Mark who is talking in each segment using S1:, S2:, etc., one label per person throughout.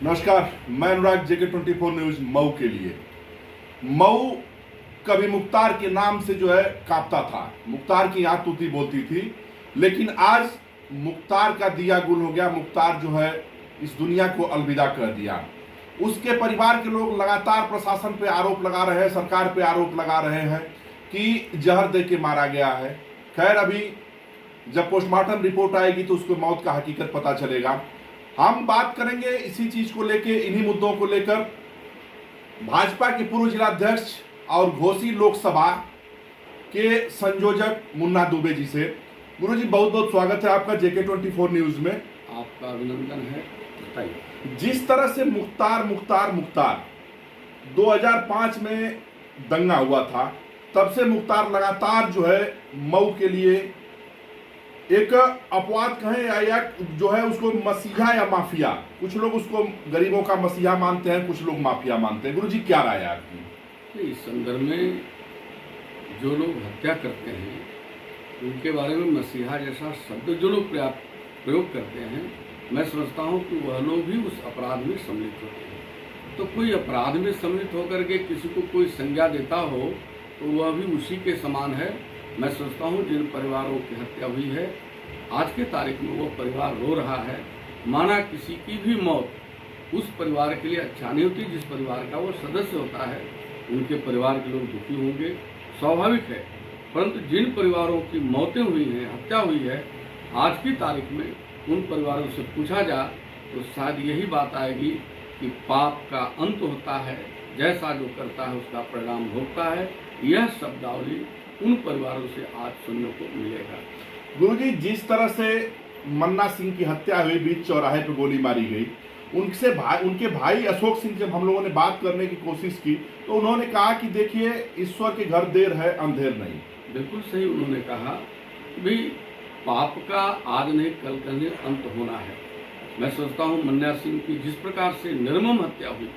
S1: नमस्कार, मैं अनुराग JK24 news Mau के लिए। मऊ कभी मुख्तार के नाम से जो है कांपता था, मुख्तार की यहाँ तूती बोलती थी, लेकिन आज मुख्तार का दिया गुल हो गया। मुख्तार जो है इस दुनिया को अलविदा कर दिया। उसके परिवार के लोग लगातार प्रशासन पे आरोप लगा रहे हैं, सरकार पे आरोप लगा रहे हैं कि जहर दे के मारा गया है। खैर, अभी जब पोस्टमार्टम रिपोर्ट आएगी तो उसको मौत का हकीकत पता चलेगा। हम बात करेंगे इसी चीज को लेके, इन्हीं मुद्दों को लेकर भाजपा के पूर्व जिलाध्यक्ष और घोसी लोकसभा के संयोजक मुन्ना दुबे जी से। गुरु जी, बहुत बहुत स्वागत है आपका JK24 न्यूज में।
S2: आपका अभिनंदन है। बताइए।
S1: जिस तरह से मुख्तार 2005 में दंगा हुआ था, तब से मुख्तार लगातार जो है मऊ के लिए एक अपवाद कहें या जो है उसको मसीहा या माफिया, कुछ लोग उसको गरीबों का मसीहा मानते हैं, कुछ लोग माफिया मानते हैं। गुरु जी, क्या राय है आपकी?
S2: इस संदर्भ में जो लोग हत्या करते हैं उनके बारे में मसीहा जैसा शब्द जो लोग प्रयोग करते हैं, मैं समझता हूँ कि वह लोग भी उस अपराध में सम्मिलित होते हैं। तो कोई अपराध में सम्मिलित होकर के किसी को कोई संज्ञा देता हो तो वह भी उसी के समान है। मैं सोचता हूँ जिन परिवारों की हत्या हुई है, आज के तारीख में वो परिवार रो रहा है। माना किसी की भी मौत उस परिवार के लिए अच्छा नहीं होती, जिस परिवार का वो सदस्य होता है उनके परिवार के लोग दुखी होंगे, स्वाभाविक है। परंतु जिन परिवारों की मौतें हुई हैं, हत्या हुई है, आज की तारीख में उन परिवारों से पूछा जाए तो शायद यही बात आएगी कि पाप का अंत होता है, जैसा जो करता है उसका परिणाम भोगता है। यह शब्दावली उन परिवारों से आज सुनने को मिलेगा।
S1: गुरुजी, जिस तरह से मन्ना सिंह की हत्या हुई, बीच चौराहे पर गोली मारी गई, उनके भाई अशोक सिंह, जब हम लोगों ने बात करने की कोशिश की तो उन्होंने कहा कि देखिए, ईश्वर के घर देर है अंधेर नहीं।
S2: बिल्कुल सही उन्होंने कहा कि भाई पाप का आज नहीं कल कहीं अंत होना है। मैं सोचता हूँ मन्ना सिंह की जिस प्रकार से निर्मम हत्या हुई,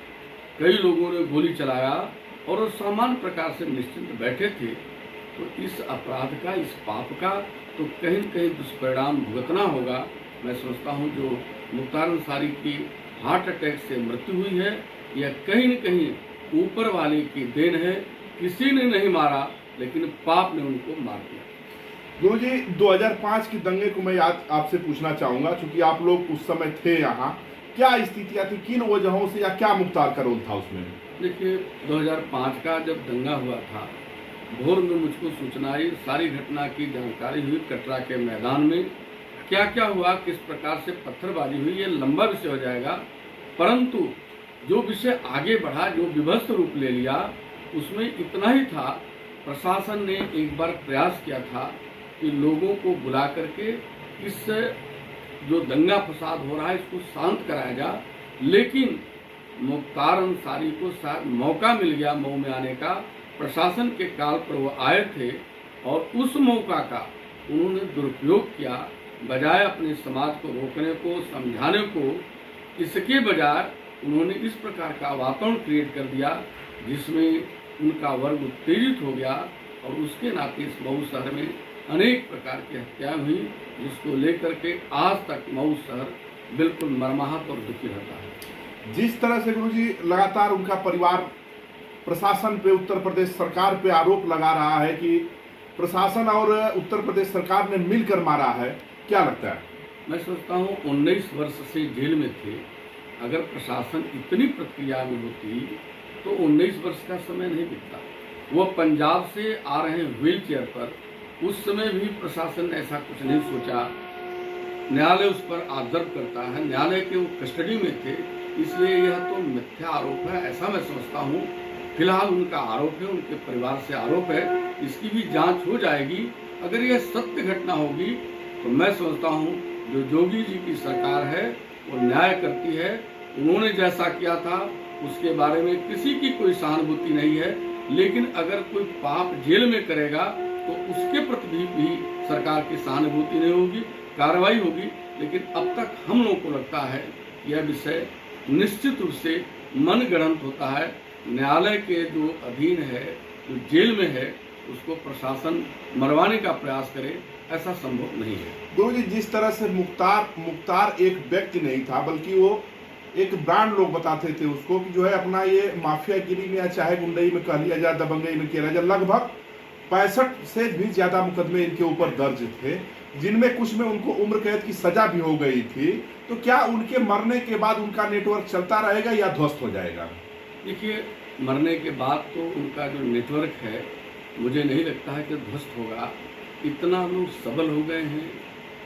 S2: कई लोगों ने गोली चलाया और वो सामान्य प्रकार से निश्चिंत बैठे थे, तो इस अपराध का, इस पाप का तो कहीं न कहीं दुष्परिणाम भुगतना होगा। मैं सोचता हूँ जो मुख्तार अंसारी की हार्ट अटैक से मृत्यु हुई है, यह कहीं न कहीं ऊपर वाले की देन है। किसी ने नहीं मारा, लेकिन पाप ने उनको मार दिया।
S1: गुरुजी, 2005 के दंगे को मैं आपसे पूछना चाहूंगा, क्योंकि आप लोग उस समय थे यहाँ। क्या स्थितियाँ थी, किन वजहों से, या क्या मुख्तार का रोल था उसमें?
S2: देखिए, 2005 का जब दंगा हुआ था, भोर में मुझको सूचना आई, सारी घटना की जानकारी हुई। कटरा के मैदान में क्या क्या हुआ, किस प्रकार से पत्थरबाजी हुई, ये लंबा विषय हो जाएगा। परंतु जो विषय आगे बढ़ा, जो विभत्स रूप ले लिया, उसमें इतना ही था, प्रशासन ने एक बार प्रयास किया था कि लोगों को बुला करके इस जो दंगा फसाद हो रहा है इसको शांत कराया जा। लेकिन मुख्तार अंसारी को शायद मौका मिल गया मऊ में आने का, प्रशासन के काल पर वो आए थे और उस मौका का उन्होंने दुरुपयोग किया। बजाय अपने समाज को रोकने को, समझाने को, इसके बजाय उन्होंने इस प्रकार का वातावरण क्रिएट कर दिया जिसमें उनका वर्ग उत्तेजित हो गया और उसके नाते इस मऊ शहर में अनेक प्रकार की हत्याएं हुई, जिसको लेकर के आज तक मऊ शहर बिल्कुल मर्माहत और दुखी रहता है।
S1: जिस तरह से गुरुजी लगातार उनका परिवार प्रशासन पे, उत्तर प्रदेश सरकार पे आरोप लगा रहा है कि प्रशासन और उत्तर प्रदेश सरकार ने मिलकर मारा है, क्या लगता है?
S2: मैं सोचता हूँ 19 वर्ष से जेल में थे, अगर प्रशासन इतनी प्रक्रिया में होती तो 19 वर्ष का समय नहीं बीतता। वो पंजाब से आ रहे हैं व्हील चेयर पर, उस समय भी प्रशासन ने ऐसा कुछ नहीं सोचा। न्यायालय उस पर ऑब्जर्व करता है, न्यायालय के वो कस्टडी में थे, इसलिए यह तो मिथ्या आरोप है, ऐसा मैं समझता हूँ। फिलहाल उनका आरोप है, उनके परिवार से आरोप है, इसकी भी जांच हो जाएगी। अगर यह सत्य घटना होगी तो मैं समझता हूँ जो योगी जी की सरकार है वो न्याय करती है। उन्होंने जैसा किया था उसके बारे में किसी की कोई सहानुभूति नहीं है, लेकिन अगर कोई पाप जेल में करेगा तो उसके प्रति भी सरकार की सहानुभूति नहीं होगी, कार्रवाई होगी। लेकिन अब तक हम लोगों को लगता है यह विषय निश्चित रूप से मनगढ़ंत होता है। न्यायालय के जो अधीन है, जो जेल में है, उसको प्रशासन मरवाने का प्रयास करे, ऐसा संभव नहीं है।
S1: गुरुजी, जिस तरह से मुख्तार एक व्यक्ति नहीं था, बल्कि वो एक ब्रांड लोग बताते थे उसको कि जो है अपना ये माफियागिरी में या चाहे गुंडई में कह लिया जाए, दबंगई में किया जाए, लगभग 65 से भी ज्यादा मुकदमे इनके ऊपर दर्ज थे, जिनमें कुछ में उनको उम्र कैद की सजा भी हो गई थी। तो क्या उनके मरने के बाद उनका नेटवर्क चलता रहेगा या ध्वस्त हो जाएगा?
S2: देखिए, मरने के बाद तो उनका जो नेटवर्क है मुझे नहीं लगता है कि ध्वस्त होगा। इतना लोग सबल हो गए हैं,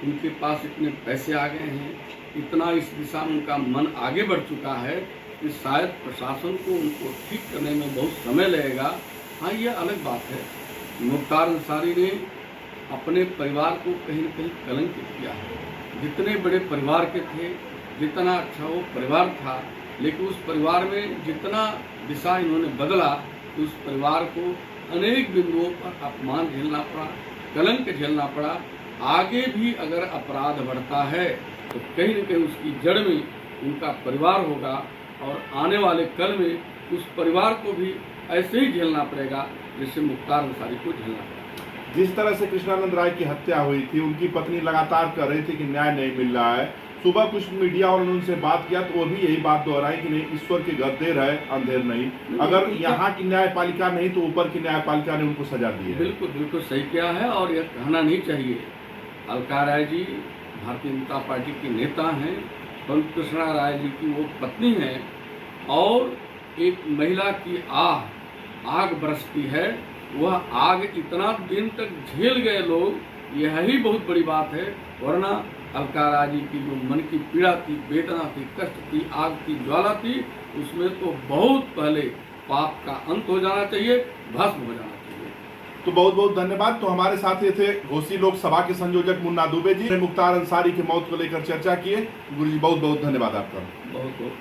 S2: उनके पास इतने पैसे आ गए हैं, इतना इस दिशा में उनका मन आगे बढ़ चुका है कि शायद प्रशासन को उनको ठीक करने में बहुत समय लगेगा। हाँ, ये अलग बात है, मुख्तार अंसारी ने अपने परिवार को कहीं न कहीं कलंकित किया है। जितने बड़े परिवार के थे, जितना अच्छा वो परिवार था, लेकिन उस परिवार में जितना दिशा इन्होंने बदला, उस परिवार को अनेक बिंदुओं पर अपमान झेलना पड़ा, कलंक झेलना पड़ा। आगे भी अगर अपराध बढ़ता है तो कहीं न कहीं उसकी जड़ में उनका परिवार होगा और आने वाले कल में उस परिवार को भी ऐसे ही झेलना पड़ेगा जैसे मुख्तार अंसारी को झेलना पड़ा।
S1: जिस तरह से कृष्णानंद राय की हत्या हुई थी, उनकी पत्नी लगातार कह रही थी कि न्याय नहीं मिल रहा है। सुबह कुछ मीडिया और उनसे बात किया तो वो भी यही बात दोहराई कि नहीं, ईश्वर के घर देर है अंधेर नहीं। अगर यहाँ की न्यायपालिका नहीं तो ऊपर की न्यायपालिका ने उनको सजा दी है।
S2: बिल्कुल बिल्कुल सही किया है और यह कहना नहीं चाहिए। अलका राय जी भारतीय जनता पार्टी के नेता हैं, परंतु कृष्णा राय जी की वो पत्नी हैं और एक महिला की आग बरसती है। वह आग इतना दिन तक झेल गए लोग, यही बहुत बड़ी बात है। वरना अलका राय जी की जो मन की पीड़ा थी, वेदना थी, कष्ट थी, आग की ज्वाला थी, उसमें तो बहुत पहले पाप का अंत हो जाना चाहिए, भस्म हो जाना चाहिए।
S1: तो बहुत बहुत धन्यवाद। तो हमारे साथ ये थे घोसी लोक सभा के संयोजक मुन्ना दुबे जी ने मुख्तार अंसारी की मौत को लेकर चर्चा किए। गुरु जी बहुत बहुत धन्यवाद आपका।
S2: बहुत बहुत